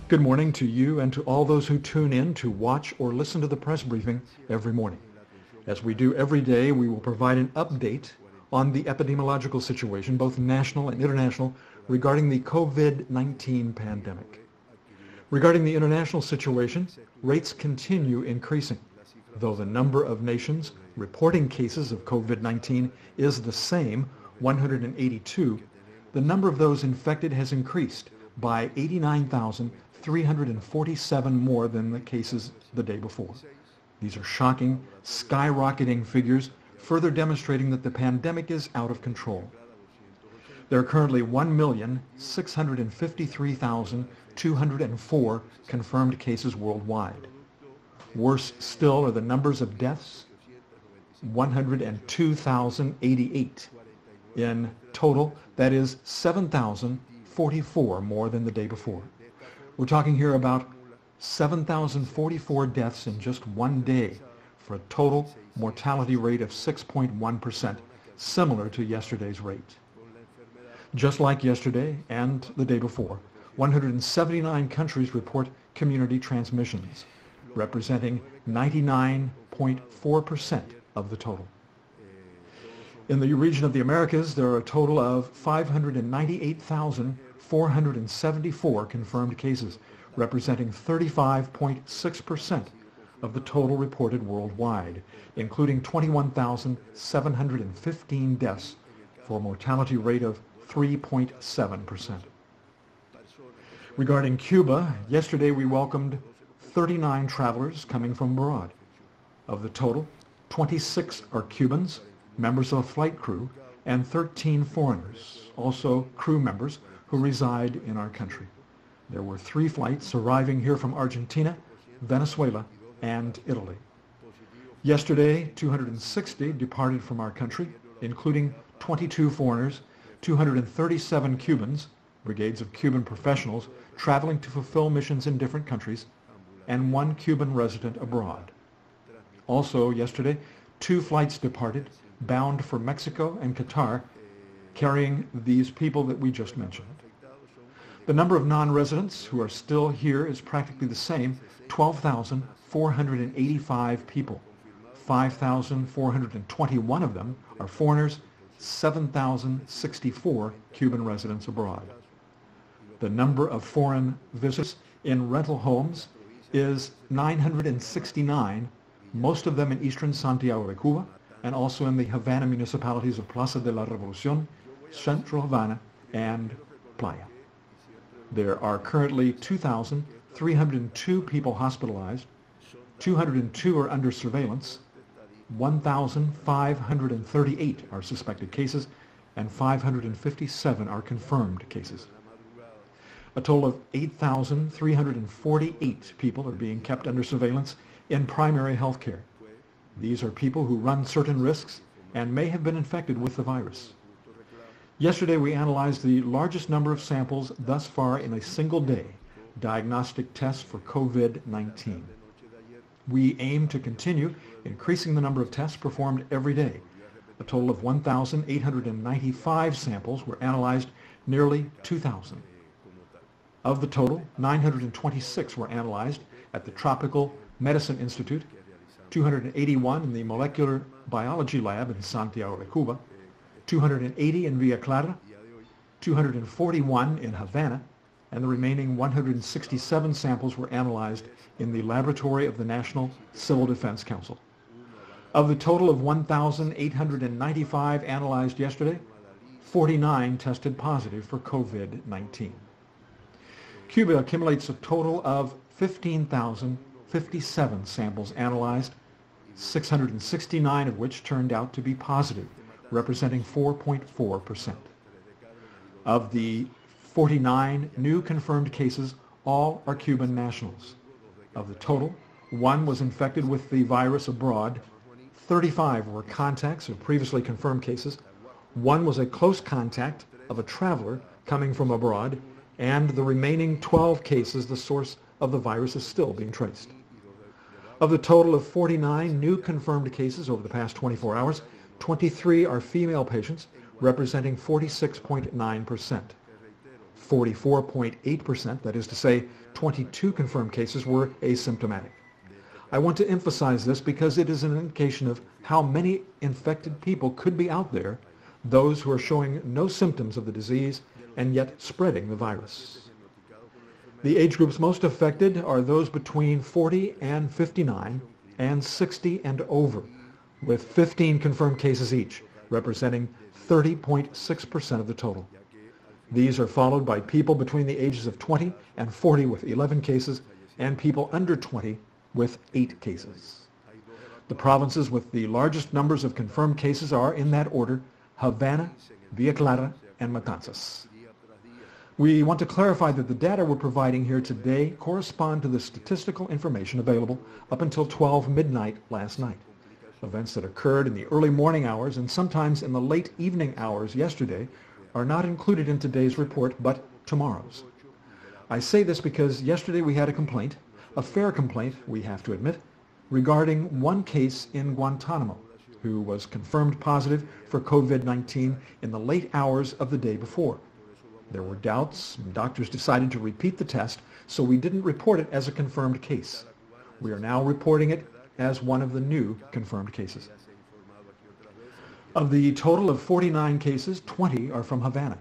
Good morning to you and to all those who tune in to watch or listen to the press briefing every morning. As we do every day, we will provide an update on the epidemiological situation, both national and international, regarding the COVID-19 pandemic. Regarding the international situation, rates continue increasing. Though the number of nations reporting cases of COVID-19 is the same, 182, the number of those infected has increased by 89,347 more than the cases the day before. These are shocking, skyrocketing figures, further demonstrating that the pandemic is out of control. There are currently 1,653,204 confirmed cases worldwide. Worse still are the numbers of deaths, 102,088 in total. That is 7,044 more than the day before. We're talking here about 7,044 deaths in just one day for a total mortality rate of 6.1%, similar to yesterday's rate. Just like yesterday and the day before, 179 countries report community transmissions, representing 99.4% of the total. In the region of the Americas, there are a total of 598,474 confirmed cases, representing 35.6% of the total reported worldwide, including 21,715 deaths for a mortality rate of 3.7%. Regarding Cuba, yesterday we welcomed 39 travelers coming from abroad. Of the total, 26 are Cubans, members of a flight crew, and 13 foreigners, also crew members who reside in our country. There were 3 flights arriving here from Argentina, Venezuela, and Italy. Yesterday, 260 departed from our country, including 22 foreigners, 237 Cubans, brigades of Cuban professionals traveling to fulfill missions in different countries, and 1 Cuban resident abroad. Also yesterday, 2 flights departed, bound for Mexico and Qatar, carrying these people that we just mentioned. The number of non-residents who are still here is practically the same, 12,485 people. 5,421 of them are foreigners, 7,064 Cuban residents abroad. The number of foreign visitors in rental homes is 969, most of them in eastern Santiago de Cuba, and also in the Havana municipalities of Plaza de la Revolucion, Central Havana, and Playa. There are currently 2,302 people hospitalized, 202 are under surveillance, 1,538 are suspected cases, and 557 are confirmed cases. A total of 8,348 people are being kept under surveillance in primary health care. These are people who run certain risks and may have been infected with the virus. Yesterday we analyzed the largest number of samples thus far in a single day, diagnostic tests for COVID-19. We aim to continue increasing the number of tests performed every day. A total of 1,895 samples were analyzed, nearly 2,000. Of the total, 926 were analyzed at the Tropical Medicine Institute, 281 in the Molecular Biology Lab in Santiago de Cuba, 280 in Villa Clara, 241 in Havana, and the remaining 167 samples were analyzed in the laboratory of the National Civil Defense Council. Of the total of 1,895 analyzed yesterday, 49 tested positive for COVID-19. Cuba accumulates a total of 15,057 samples analyzed, 669 of which turned out to be positive, representing 4.4%. Of the 49 new confirmed cases, all are Cuban nationals. Of the total, 1 was infected with the virus abroad, 35 were contacts of previously confirmed cases, 1 was a close contact of a traveler coming from abroad, and the remaining 12 cases, the source of the virus is still being traced. Of the total of 49 new confirmed cases over the past 24 hours, 23 are female patients, representing 46.9%. 44.8%, that is to say 22 confirmed cases, were asymptomatic. I want to emphasize this because it is an indication of how many infected people could be out there, those who are showing no symptoms of the disease and yet spreading the virus. The age groups most affected are those between 40 and 59 and 60 and over, with 15 confirmed cases each, representing 30.6% of the total. These are followed by people between the ages of 20 and 40 with 11 cases, and people under 20 with 8 cases. The provinces with the largest numbers of confirmed cases are, in that order, Havana, Clara, and Matanzas. We want to clarify that the data we're providing here today correspond to the statistical information available up until 12 midnight last night. Events that occurred in the early morning hours and sometimes in the late evening hours yesterday are not included in today's report, but tomorrow's. I say this because yesterday we had a complaint, a fair complaint, we have to admit, regarding one case in Guantanamo who was confirmed positive for COVID-19 in the late hours of the day before. There were doubts, and doctors decided to repeat the test, so we didn't report it as a confirmed case. We are now reporting it as one of the new confirmed cases. Of the total of 49 cases, 20 are from Havana.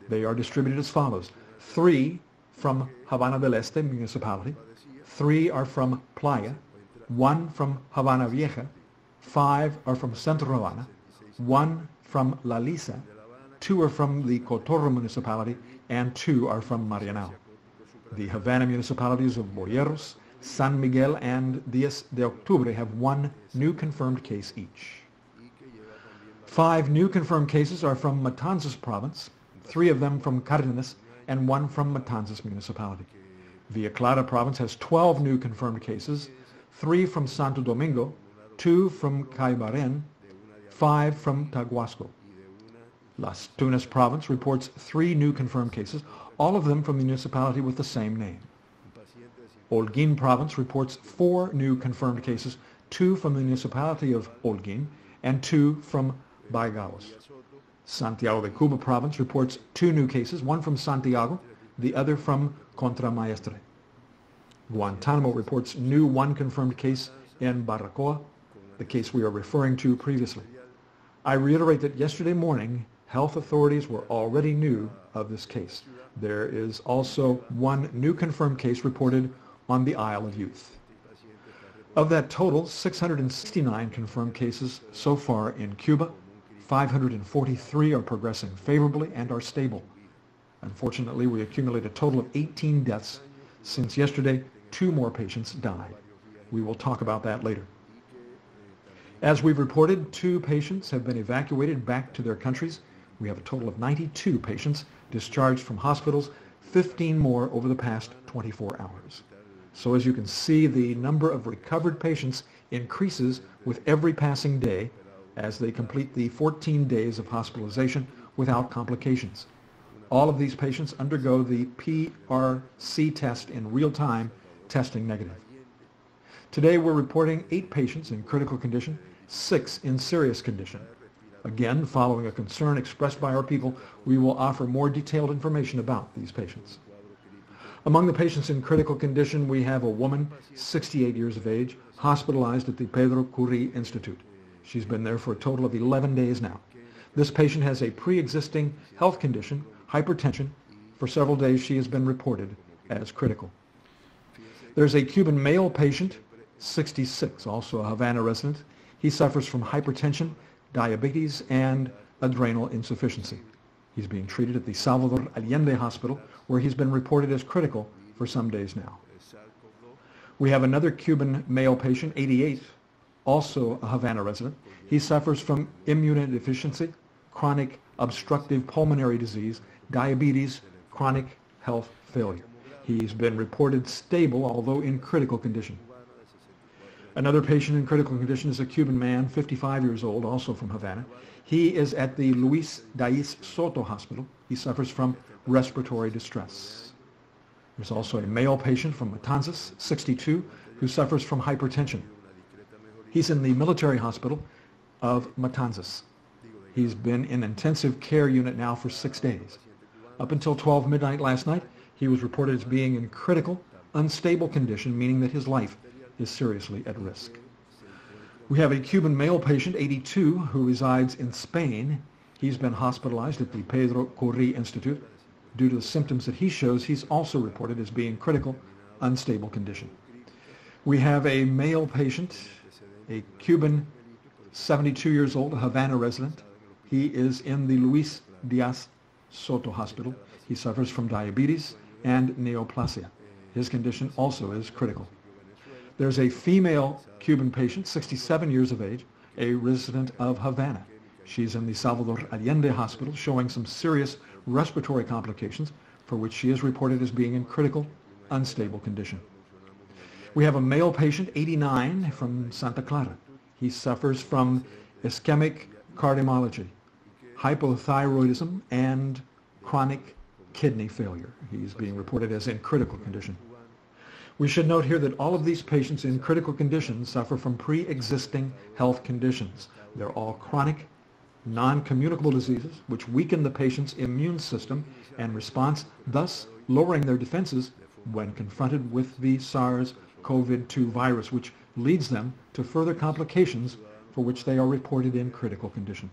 They are distributed as follows: 3 from Havana del Este municipality, 3 are from Playa, 1 from Havana Vieja, 5 are from Centro Havana, 1 from La Lisa, 2 are from the Cotorro municipality, and 2 are from Marianao. The Havana municipalities of Boyeros, San Miguel, and 10 de Octubre have 1 new confirmed case each. 5 new confirmed cases are from Matanzas province, 3 of them from Cardenas, and 1 from Matanzas municipality. Clara province has 12 new confirmed cases, 3 from Santo Domingo, 2 from Caibarén, 5 from Taguasco. Las Tunas province reports 3 new confirmed cases, all of them from the municipality with the same name. Holguín province reports 4 new confirmed cases, 2 from the municipality of Holguín and 2 from Baigauos. Santiago de Cuba province reports 2 new cases, 1 from Santiago, the other from Contramaestre. Guantanamo reports new 1 confirmed case in Baracoa, the case we are referring to previously. I reiterate that yesterday morning, health authorities were already knew of this case. There is also 1 new confirmed case reported on the Isle of Youth. Of that total, 669 confirmed cases so far in Cuba. 543 are progressing favorably and are stable. Unfortunately, we accumulate a total of 18 deaths. Since yesterday, 2 more patients died. We will talk about that later. As we've reported, 2 patients have been evacuated back to their countries. We have a total of 92 patients discharged from hospitals, 15 more over the past 24 hours. So as you can see, the number of recovered patients increases with every passing day as they complete the 14 days of hospitalization without complications. All of these patients undergo the PRC test in real time, testing negative. Today we're reporting 8 patients in critical condition, 6 in serious condition. Again, following a concern expressed by our people, we will offer more detailed information about these patients. Among the patients in critical condition, we have a woman, 68 years of age, hospitalized at the Pedro Curie Institute. She's been there for a total of 11 days now. This patient has a pre-existing health condition, hypertension. For several days she has been reported as critical. There's a Cuban male patient, 66, also a Havana resident. He suffers from hypertension, diabetes, and adrenal insufficiency. He's being treated at the Salvador Allende Hospital, where he's been reported as critical for some days now. We have another Cuban male patient, 88, also a Havana resident. He suffers from immunodeficiency, chronic obstructive pulmonary disease, diabetes, chronic health failure. He's been reported stable, although in critical condition. Another patient in critical condition is a Cuban man, 55 years old, also from Havana. He is at the Luis Dais Soto Hospital. He suffers from respiratory distress. There's also a male patient from Matanzas, 62, who suffers from hypertension. He's in the military hospital of Matanzas. He's been in intensive care unit now for 6 days. Up until 12 midnight last night, he was reported as being in critical, unstable condition, meaning that his life is seriously at risk. We have a Cuban male patient, 82, who resides in Spain. He's been hospitalized at the Pedro Corri Institute. Due to the symptoms that he shows, he's also reported as being critical, unstable condition. We have a male patient, a Cuban, 72 years old, a Havana resident. He is in the Luis Diaz Soto Hospital. He suffers from diabetes and neoplasia. His condition also is critical. There's a female Cuban patient, 67 years of age, a resident of Havana. She's in the Salvador Allende Hospital showing some serious respiratory complications for which she is reported as being in critical, unstable condition. We have a male patient, 89, from Santa Clara. He suffers from ischemic cardiomyopathy, hypothyroidism, and chronic kidney failure. He's being reported as in critical condition. We should note here that all of these patients in critical conditions suffer from pre-existing health conditions. They're all chronic, non-communicable diseases which weaken the patient's immune system and response, thus lowering their defenses when confronted with the SARS-CoV-2 virus, which leads them to further complications for which they are reported in critical condition.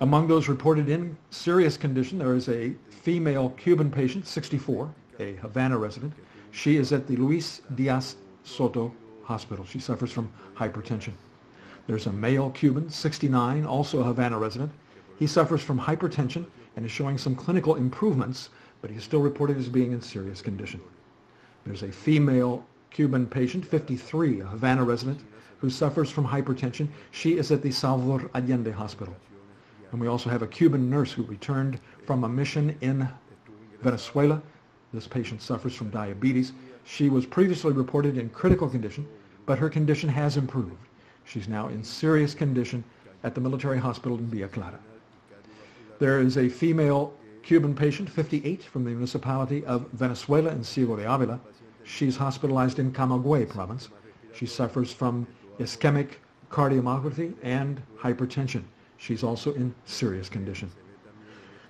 Among those reported in serious condition, there is a female Cuban patient, 64, a Havana resident. She is at the Luis Diaz Soto Hospital. She suffers from hypertension. There's a male Cuban, 69, also a Havana resident. He suffers from hypertension and is showing some clinical improvements, but he's still reported as being in serious condition. There's a female Cuban patient, 53, a Havana resident, who suffers from hypertension. She is at the Salvador Allende Hospital. And we also have a Cuban nurse who returned from a mission in Venezuela. This patient suffers from diabetes. She was previously reported in critical condition, but her condition has improved. She's now in serious condition at the military hospital in Villa Clara. There is a female Cuban patient, 58, from the municipality of Venezuela in Ciego de Avila. She's hospitalized in Camagüey province. She suffers from ischemic cardiomyopathy and hypertension. She's also in serious condition.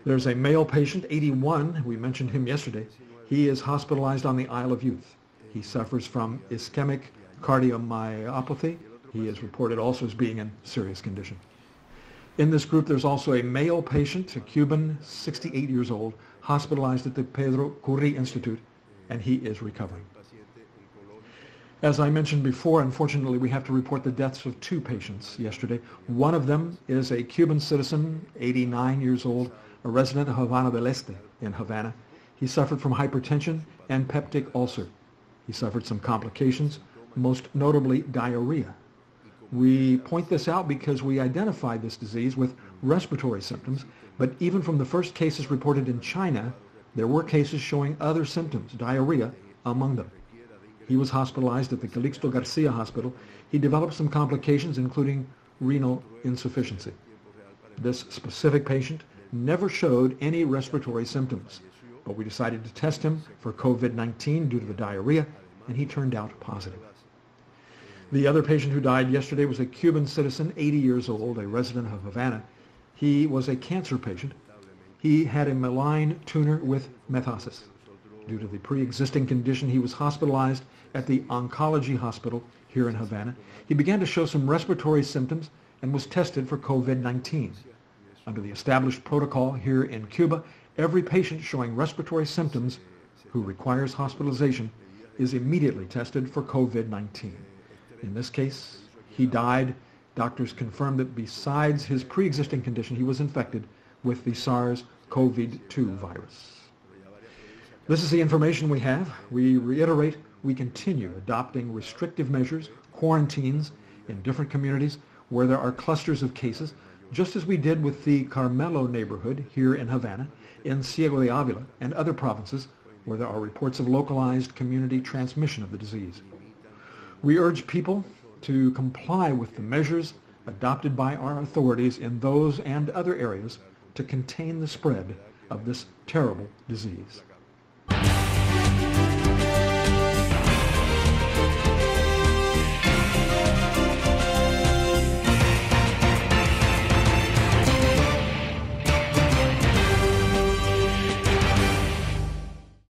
There's a male patient, 81. We mentioned him yesterday. He is hospitalized on the Isle of Youth. He suffers from ischemic cardiomyopathy. He is reported also as being in serious condition. In this group, there's also a male patient, a Cuban, 68 years old, hospitalized at the Pedro Corri Institute, and he is recovering. As I mentioned before, unfortunately, we have to report the deaths of two patients yesterday. One of them is a Cuban citizen, 89 years old, a resident of Havana del Este in Havana. He suffered from hypertension and peptic ulcer. He suffered some complications, most notably diarrhea. We point this out because we identified this disease with respiratory symptoms, but even from the first cases reported in China, there were cases showing other symptoms, diarrhea among them. He was hospitalized at the Calixto Garcia Hospital. He developed some complications, including renal insufficiency. This specific patient never showed any respiratory symptoms, but we decided to test him for COVID-19 due to the diarrhea, and he turned out positive. The other patient who died yesterday was a Cuban citizen, 80 years old, a resident of Havana. He was a cancer patient. He had a malign tumor with Matanzas. Due to the pre-existing condition, he was hospitalized at the oncology hospital here in Havana. He began to show some respiratory symptoms and was tested for COVID-19. Under the established protocol here in Cuba, every patient showing respiratory symptoms who requires hospitalization is immediately tested for COVID-19. In this case, he died. Doctors confirmed that besides his pre-existing condition, he was infected with the SARS-CoV-2 virus. This is the information we have. We reiterate, we continue adopting restrictive measures, quarantines in different communities where there are clusters of cases, just as we did with the Carmelo neighborhood here in Havana, in Ciego de Avila, and other provinces where there are reports of localized community transmission of the disease. We urge people to comply with the measures adopted by our authorities in those and other areas to contain the spread of this terrible disease.